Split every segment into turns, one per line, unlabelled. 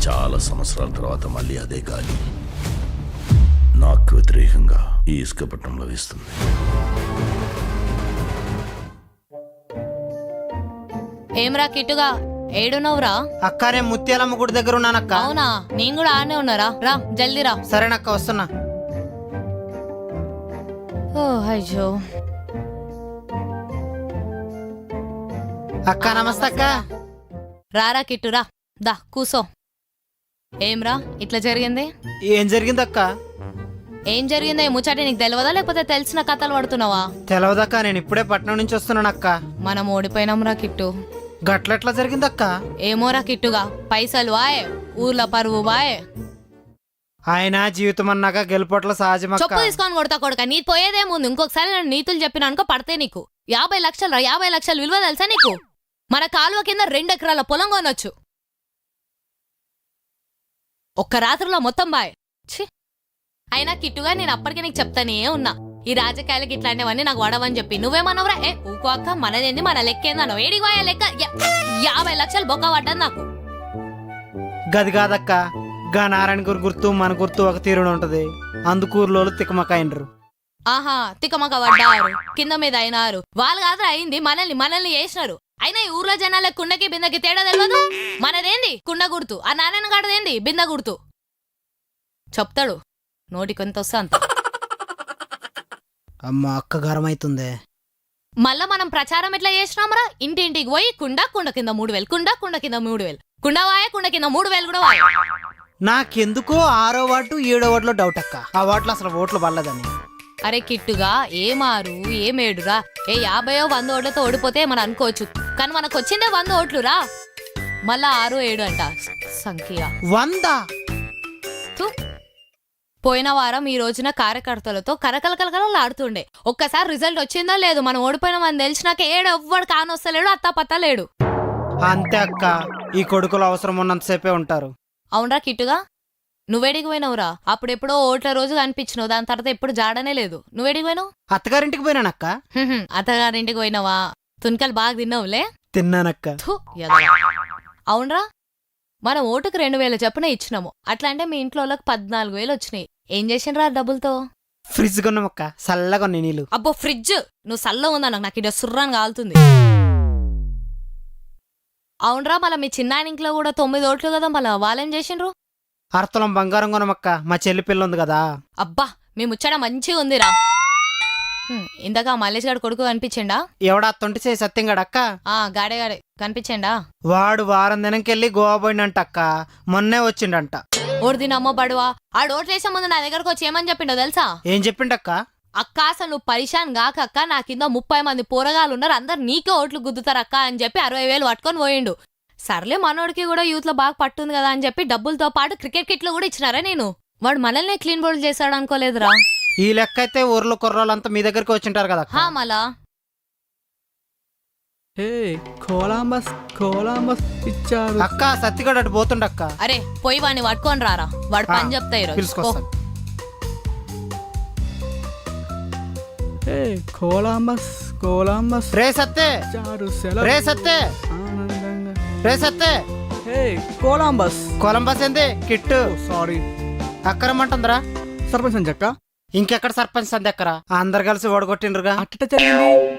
చాలా సంవత్సరాల తర్వాత మళ్ళీ అదే గాలి నాకు వ్యతిరేకంగా ఈ ఇసుక పట్టణంలో వేస్తుంది.
ఏమ్రా కిట్టుగా ఏడునవురా?
అక్క నేను ముత్యాలమ్మ గుడి దగ్గర ఉన్నానక్క.
అవునా, నేను కూడా ఆడనే ఉన్నారా. రా జల్దీ రా.
సరేనక్క వస్తున్నా.
ఓ అయ్యో.
అక్క నమస్తే అక్క.
రారా కిట్టురా, దా కూసో. ఏమ్రా ఇట్లా జరిగింది?
ఏం జరిగింది అక్క?
ఏం జరిగిందో ఈ ముచ్చట నీకు తెలియదా, లేకపోతే తెలిసిన కథలు పడుతున్నావా?
తెలవదక్క, నేను ఇప్పుడే పట్నం నుంచి వస్తున్నాను అక్క.
మనం ఓడిపోయినాంరా కిట్టు.
గట్లెట్లా జరిగిందక్క?
ఏమోరా కిట్టుగా, పైసలు వాయే, ఊర్ల పరువు వాయే.
ఆయన జీవితం అన్నాక గెలుపట్ల సహజమక్క.
చెప్పు తీసుకొని కొడతా కొడక, నీ పోయేదేముంది. ఇంకొకసారి నేను నీతులు చెప్పిన అనుకో పడితే నీకు 50 లక్షలు రా. 50 లక్షలు విలువ తెలుసా నీకు? మన కాలువ కింద 2 ఎకరాల పొలం కొనొచ్చు. ఒక్క రాత్రిలో మొత్తం బాయ్. ఛీ, అయినా కిట్టుగా నేను అప్పటికే నీకు చెప్తానే ఉన్నా, ఈ రాజకీయాలకి ఇట్లాంటివన్నీ నాకు వాడవని చెప్పి. నువ్వేమన్నావురా? ఊకో అక్క, మనదేంది, మన లెక్కేందనో. ఏడికి పోయా లెక్క 50 లక్షలు బొక్క పడ్డది నాకు.
గది కాదక్క, గా నారాయణ గుర్తు మన గుర్తు ఒక తీరును ఉంటది. అందుకూరులో తికమకాయినరు.
ఆహా, తికమక పడ్డారు, కింద మీద అయినారు. వాళ్ళు కాదు అయింది, మనల్ని చేసినారు. అయినా ఈ ఊర్లో జనాల కుండకి బిందకి తేడా తెలియదు. మనదేంది కుండ గుర్తు, ఆ నారాయణ గాడిదేంది బింద గుర్తు. చెప్తాడు నోటి కొంత వస్తే అంత.
అమ్మ అక్క గరం అవుతుంది.
మళ్ళా మనం ప్రచారం ఎట్లా చేసినామరా? ఇంటింటికి పోయి కుండ కింద 3000, కుండ కింద 3000, కుండ వాయ, కుండ కింద 3000 కూడా వాయ.
నాకెందుకో 6వ వార్డు 7వ వార్డులో డౌట్ అక్క. ఆ వార్డులో అసలు ఓట్లు పడలేదని.
అరే కిట్టుగా, ఏమారు ఏమేడురా? 50 100 ఓట్లతో ఓడిపోతే మనం అనుకోవచ్చు, కానీ మనకు వచ్చిందే 100 ఓట్లురా. మళ్ళా 6 7 అంట సంఖ్య
100.
పోయిన వారం ఈ రోజున కార్యకర్తలతో కరకలకలకలాడుతుండే. ఒక్కసారి రిజల్ట్ వచ్చిందో లేదు, మనం ఓడిపోయినామని తెలిసినాక ఎవ్వడు కానొస్తలేడు, అత్తాపత్తా లేడు.
అంతే అక్క, ఈ కొడుకులు అవసరం ఉన్నంతసేపే ఉంటారు.
అవునరా కిట్టుగా, నువ్వేడికి పోయినావురా? అప్పుడెప్పుడో ఓట్ల రోజు కనిపించినావు, దాని తర్వాత ఎప్పుడు జాడనే లేదు. నువ్వేడికి పోయినావు?
అత్తగారింటికి పోయినానక్క.
అత్తగారింటికి పోయినావా? తునకలు బాగా తిన్నావులే.
తిన్నానక్క.
అవునరా, మనం ఓటుకు 2000 చొప్పున ఇచ్చినాము. అట్లా అంటే మీ ఇంట్లో వాళ్ళకి 14,000 వచ్చినాయి. ఏం చేసిండ్రా డబ్బులతో?
ఫ్రిడ్జ్ కొన్నామక్క, చల్లగా నీళ్ళు.
అబ్బో ఫ్రిడ్జ్, నువ్వు చల్ల ఉందా? నాకు ఇక్కడ సుర్రాన్ని కాలుతుంది. అవునరా, మళ్ళీ మీ చిన్నాయన ఇంట్లో కూడా 9 ఓట్లు కదా, మళ్ళీ వాళ్ళేం చేసిండ్రు?
అర్తలం బంగారం కొనమక్క, మా చెల్లి పిల్ల ఉంది కదా.
అబ్బా మీ ముచ్చట మంచిగా ఉందిరా. ఇంతగా మల్లేష్ గారు కొడుకు కనిపించిండా?
ఎవడా తొంటి సత్యం గడక్క?
గాడే కనిపించిండా?
వాడు వారం దినంకెళ్ళి గోవా పోయినంట అక్క, మొన్నే వచ్చిండంట.
ఓడిది నమ్మ బడువా, ఆడు ఓట్లేసే ముందు నా దగ్గరకు వచ్చి ఏమని చెప్పిండో తెలుసా?
ఏం చెప్పిండక్క?
అక్క అసలు నువ్వు పరిశాన్ గాకక్క, నా కింద 30 మంది పోరగాళ్ళు ఉన్నారు, అందరు నీకే ఓట్లు గుద్దుతారక్క అని చెప్పి 60,000 పట్టుకొని పోయిండు. సర్లే, మనోడికి కూడా యూత్ లో బాగా పట్టుంది కదా అని చెప్పి డబ్బులతో పాటు క్రికెట్ కిట్లు కూడా ఇచ్చినారా నేను. వాడు మనల్ని క్లీన్ బౌల్ చేశాడు అనుకోలేదురా.
ఈ లెక్క అయితే ఊర్లో కుర్రోళ్ళంతా మీ దగ్గరికి వచ్చింటారు కదా.
మళ్ళా
అక్క సత్తిగడ అటు పోతుండక్క.
అరే పోయి వాడిని పట్టుకొని రారా, వాడు పని చెప్తాయి.
రే సత్తే, రే సత్తే, రే సత్తే. కొలంబస్ ఏంది కిట్టు?
సారీ
అక్కరమంటుందిరా.
సర్పంచ్ అని చెక్క.
ఇంకెక్కడ సర్పంచ్ సంది అక్కరా? అందరు కలిసి ఓడగొట్టిండ్రుగా.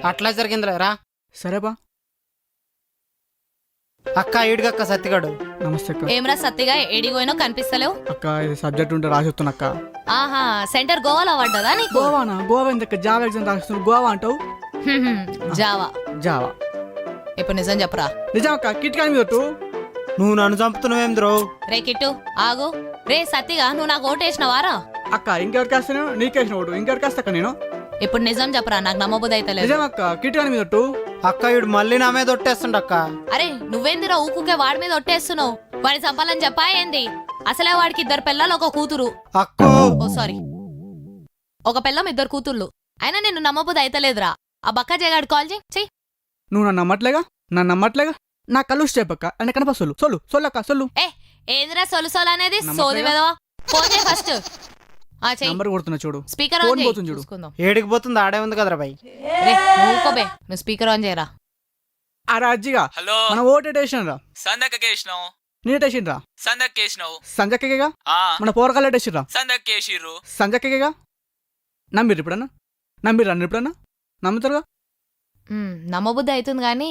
అట్లా జరిగిందిరా. రా
సరేబా.
అక్క ఈడుగక్క సత్తిగాడు.
నమస్తే అక్క.
ఏమరా సత్తిగా, ఏడిపోయినో కనిపిస్తలేవు
అక్క. ఇది సబ్జెక్ట్ ఉంటే రాసిస్తున్నా.
ఆహా, సెంటర్ గోవాలో పడ్డదా నీకు?
గోవానా? గోవా ఎందుకు? జావా ఎగ్జామ్ రాస్తున్నావు, గోవా అంటావు?
జావా.
జావా.
ఇప్పుడు నిజం చెప్పరా?
నిజం అక్క. కిట్ కానీ మీద
నువ్వు నన్ను చంపుతున్నావేం ద్రో?
రే కిట్టు ఆగు. రే సత్తిగా, నువ్వు నాకు ఓటేసినవారా?
అక్క ఇంకెవరికి వేస్తాను? నీకేసిన ఓటు. ఇంకెవరికి వేస్తా నేను?
ఇప్పుడు నిజం చెప్పరా, నాకు నమ్మబుద్ధి అయితే లేదు.
నిజం అక్క. కిట్ కానీ మీద
అక్క ఈడు మళ్ళీ నా మీద ఒట్టేస్తుండక్క.
అరే నువ్వేందిరా ఊకుకే వాడి మీద ఒట్టేస్తున్నావు? వాడిని చంపాలని చెప్పా ఏంది? అసలే వాడికి 2 పిల్లలు 1 కూతురు.
అక్కో
ఓ సారీ, 1 పిల్లం 2 కూతుర్లు. అయినా నిన్ను నమ్మబుద్ధి అయితే లేదురా. ఆ బక్క జగాడు కాల్ చెయ్యి.
నువ్వు నన్ను నమ్మట్లేగా. నా కళ్ళు చెప్పక్క. అని కనప సొల్లక్క సొల్లు.
ఏందిరా సొలు అనేది? సోది వెదవా. ఫోన్ చేయి ఫస్ట్.
నంబర్ కొడుతున్నా చూడు.
స్పీకర్ ఆన్ చేయి చూసుకుందాం.
ఏడికి పోతుంది? ఆడే ఉంది కదరా బై.
ఊకోబే, నువ్వు స్పీకర్ ఆన్ చేయరా.
అరే అజ్జిగా,
హలో,
మనం ఓటేషన్ రా.
సందకకేసినాం.
నేటేసిండ్రా
సందక్కేసినావు
సంజక్కగా
ఆ
మన పోరగాళ్ళు ఎట్టేసిండ్రా
సందక్కేసిర్రు
సంజక్కగా నమ్మిరు ఇప్పుడన్నా నమ్మిరా ఇప్పుడన్నా నమ్ముతారుగా
నమ్మబుద్ధి అవుతుంది కానీ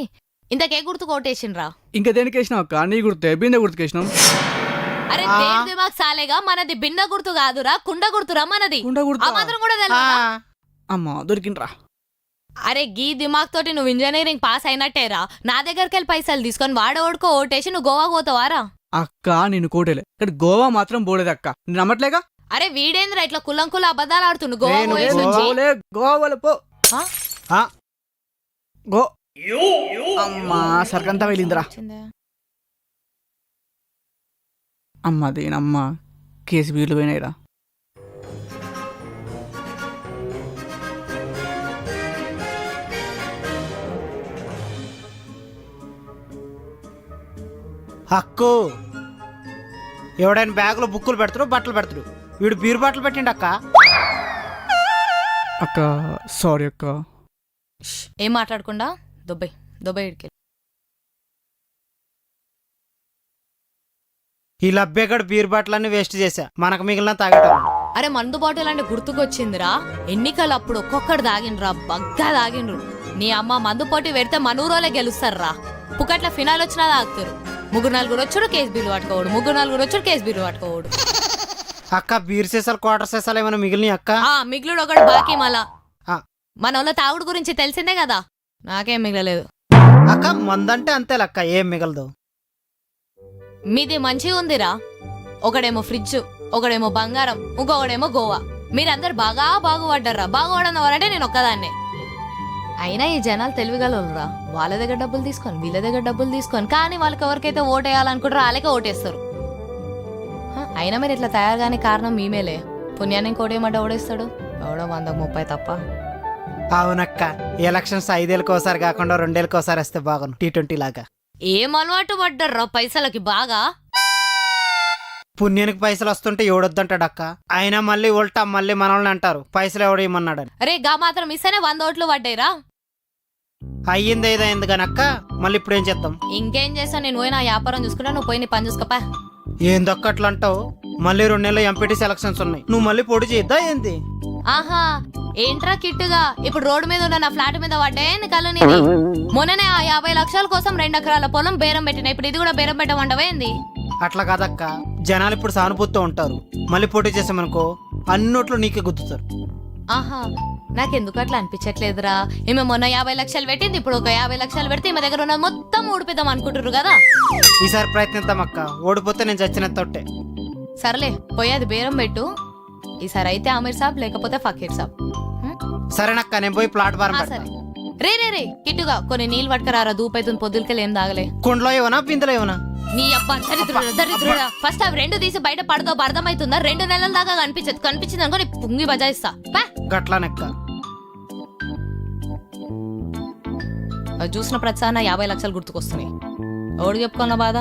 ఇంతకే గుర్తు కొట్టేసిండ్రా.
ఇంకా దేనికి వేసినావు అక్క నీ గుర్తే బిందె గుర్తుకేసినాం
అరే
ఆ.
దేని దిమాగ్ సాలేగా మనది బింద గుర్తు కాదురా కుండ గుర్తురా మనది.
కుండ
ఆ
గుర్తు
మాత్రం కూడా తెలియదా?
అమ్మా దొరికిండ్రా
అరే గీ దిమాగ్ తోటి నువ్వు ఇంజనీరింగ్ పాస్ అయినట్టేరా. నా దగ్గరికి వెళ్ళి పైసలు తీసుకొని వాడోడుకో ఓటేసి నువ్వు గోవా పోతావారా?
అక్క నేను కోటేలే ఇక్కడ గోవా మాత్రం పోలేదు అక్క నేను నమ్మట్లేగా
అరే వీడేంద్రా ఇట్లా కులం అబద్ధాలు ఆడుతుండు గోవా
నేను
పోయేసి నుంచి.
గోవాలే గోవాలే పో
ఆ?
ఆ,
గో అమ్మా సరికంతా వెళ్ళిందిరా అమ్మ దేనమ్మ కేసు వీళ్ళు పోయినాయిరా
హక్కు ఎవడైనా బ్యాగులో బుక్కులు పెడతాడు బట్టలు పెడతాడు. వీడు బీరు బట్టలు పెట్టిండు అక్క.
అక్క సారీ అక్క
ఏం మాట్లాడకుండా దుబాయ్ ఇడికి.
ఈ లబ్బేగడు బీరు బట్టలన్నీ వేస్ట్ చేశా, మనకు మిగిలిన తాగటం.
అరే మందు బాటిల్ అంటే గుర్తుకొచ్చిందిరా. ఎన్నికలు అప్పుడు ఒక్కొక్కడు తాగిండ్రా, బగ్గా తాగిండ్రు. నీ అమ్మ మందు పోటీ పెడితే మనూరోలే గెలుస్తారా. పుకట్ల ఫినాల్ వచ్చినా తాగుతారు. 3-4 వచ్చాడు కేసు బిల్లు పట్టుకోవడు, 3-4 వచ్చాడు కేసు బిల్లు పట్టుకోవడు.
అక్క బీరు సీసాలు క్వార్టర్ సీసాలు ఏమైనా మిగిలినాయి అక్క?
మిగిలిడు ఒకడు బాకీ మళ్ళా.
ఆ.
మన వాళ్ళ తాగుడు గురించి తెలిసిందే కదా, నాకేం మిగలలేదు.
అక్క మందంటే అంతే లక్క, ఏం మిగలదు.
మీది మంచిగా ఉందిరా. ఒకడేమో ఫ్రిడ్జ్, ఒకడేమో బంగారం, ఇంకొకడేమో గోవా. మీరందరు బాగా బాగుపడ్డారా. బాగుపడన్నవారంటే నేను ఒక్కదాన్నే. అయినా ఈ జనాలు తెలివిగలరా. వాళ్ళ దగ్గర డబ్బులు తీసుకొని వీళ్ళ దగ్గర డబ్బులు తీసుకొని కానీ వాళ్ళకి ఎవరికైతే ఓటేయాలనుకుంటారో వాళ్ళకే ఓటేస్తారు. అయినా మీరు ఇట్లా తయారుగానే కారణం మేమేలే. పుణ్యాన్ని ఇంకోటేమంటే ఓడేస్తాడు ఎవడో 130 తప్ప.
అవునక్క, ఎలక్షన్స్ 5 ఏళ్ళకోసారి కాకుండా 2 ఏళ్ళకోసారి వస్తే బాగుండు, T20 లాగా.
ఏం అలవాటు పడ్డర్రా పైసలకి బాగా.
పుణ్యానికి పైసలు వస్తుంటే ఎవడొద్దంటాడు అక్క. అయినా మళ్ళీ ఉల్టా మళ్ళీ మనల్ని అంటారు పైసలు ఎవడేయమన్నాడని.
అరే గా మాత్రం ఇస్తేనే 100 ఓట్లు పడ్డాయిరా.
అయ్యింది ఏదైంది కానీ అక్క, మళ్ళీ ఇప్పుడు ఏం చేద్దాం?
ఇంకేం చేస్తావు, నేను పోయి నా వ్యాపారం చూసుకుంటా, నువ్వు పోయి నీ పని చూసుకోపా.
ఏందొక్క అట్లా అంటావు? మళ్ళీ 2 నెలలు ఎంపీటీసీ ఎలక్షన్స్ ఉన్నాయి, నువ్వు మళ్ళీ పొడి చేద్దా ఏంది?
ఆహా ఏంట్రా కిట్టుగా ఇప్పుడు రోడ్డు మీద ఉన్న నా ఫ్లాట్ మీద పడ్డాయి కళ్ళు నీది. మొన్ననే ఆ 50 లక్షల కోసం 2 ఎకరాల పొలం బేరం పెట్టిన, ఇప్పుడు ఇది కూడా బేరం పెట్టమంటవేంది?
అట్లా కాదక్క, జనాలు ఇప్పుడు సానుభూతితో ఉంటారు. మళ్ళీ పోటీ చేసామనుకో అన్నోట్లు నీకే గుద్దుతారు.
ఆహా నాకెందుకు అట్లా అనిపించట్లేదురా. ఈమె మొన్న 50 లక్షలు పెట్టింది, ఇప్పుడు ఒక 50 లక్షలు పెడితే ఈమె దగ్గర ఉన్న మొత్తం ఊడిపిద్దాం అనుకుంటున్నారు కదా.
ఈసారి ప్రయత్నిద్దాం అక్క, ఓడిపోతే నేను చచ్చిన తొట్టే.
సర్లే పోయి అది బేరం పెట్టు. ఈసారి అయితే ఆమీర్ సాబ్ లేకపోతే ఫకీర్ సాబ్.
సరేనక్క, నేను పోయి ప్లాట్ బారం
ఆ,
పెడతా.
సరే రే కిట్టుగా కొన్ని నీళ్ళు పట్టుకరారా. దూపైతుంది పొద్దులకెళ్ళి ఏం తాగలే.
కుండలో ఏమన్నా బిందెలో ఏమన్నా?
నీ అబ్బా దరిద్రుడా. ఫస్ట్ అవి 2 తీసి బయట పడదో అర్థమవుతుందా? 2 నెలల దాకా కనిపించింది అనుకో నీ పుంగి బజాయిస్తా.
గట్లానెక్క.
చూసిన ప్రతిసారి 50 లక్షలు గుర్తుకొస్తున్నాయి. ఎవడు చెప్పుకోవాల బాధ.